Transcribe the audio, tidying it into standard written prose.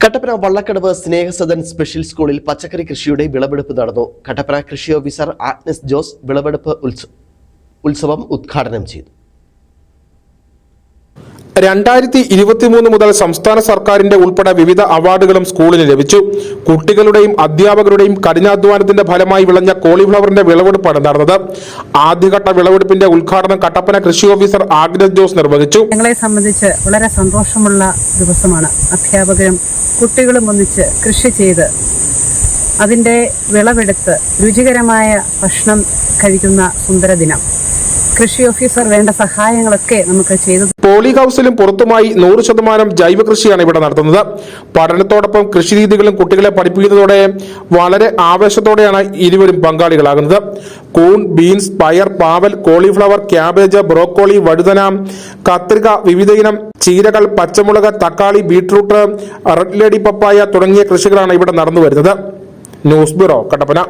Kattappana Vallakkadavu Snehasadan special സ്കൂളിൽ പച്ചക്കറി കൃഷിയുടെ വിളവെടുപ്പ് നടന്നു. കട്ടപ്പന കൃഷി ഓഫീസർ ആഗ്നസ് ജോസ് വിളവെടുപ്പ് ഉത്സവം ഉദ്ഘാടനം ചെയ്തു. 2023 മുതൽ സംസ്ഥാന സർക്കാരിന്റെ ഉൾപ്പെടെ വിവിധ അവാർഡുകളും സ്കൂളിന് ലഭിച്ചു. കുട്ടികളുടെയും അധ്യാപകരുടെയും കഠിനാധ്വാനത്തിന്റെ ഫലമായി വിളഞ്ഞ കോളിഫ്ലവറിന്റെ വിളവെടുപ്പാണ് നടന്നത്. ആദ്യഘട്ട വിളവെടുപ്പിന്റെ ഉദ്ഘാടനം കട്ടപ്പന കൃഷി ഓഫീസർ ആഗ്നസ് ജോസ് നിർവഹിച്ചു. ഞങ്ങളെ സംബന്ധിച്ച് വളരെ സന്തോഷമുള്ള ദിവസമാണ്. അധ്യാപകരും കുട്ടികളും ഒന്നിച്ച് കൃഷി ചെയ്ത് അതിന്റെ വിളവെടുത്ത് രുചികരമായ ഭക്ഷണം കഴിക്കുന്ന സുന്ദര ദിനം. കൃഷി ഓഫീസർ വേണ്ട സഹായങ്ങളൊക്കെ നമുക്ക് ചെയ്തു. പോളി ഹൗസിലും പുറത്തുമായി 100% ജൈവ കൃഷിയാണ് ഇവിടെ നടത്തുന്നത്. പഠനത്തോടൊപ്പം കൃഷിരീതികളും കുട്ടികളെ പഠിപ്പിക്കുന്നതോടെ വളരെ ആവേശത്തോടെയാണ് ഇരുവരും പങ്കാളികളാകുന്നത്. കൂൺ, ബീൻസ്, പയർ, പാവൽ, കോളിഫ്ലവർ, ക്യാബേജ്, ബ്രോക്കോളി, വഴുതന, കത്രിക, വിവിധയിനം ചീരകൾ, പച്ചമുളക്, തക്കാളി, ബീട്രൂട്ട്, റെഡ് ലേഡി പപ്പായ തുടങ്ങിയ കൃഷികളാണ് ഇവിടെ നടന്നു വരുന്നത്. News bureau, Kattappana.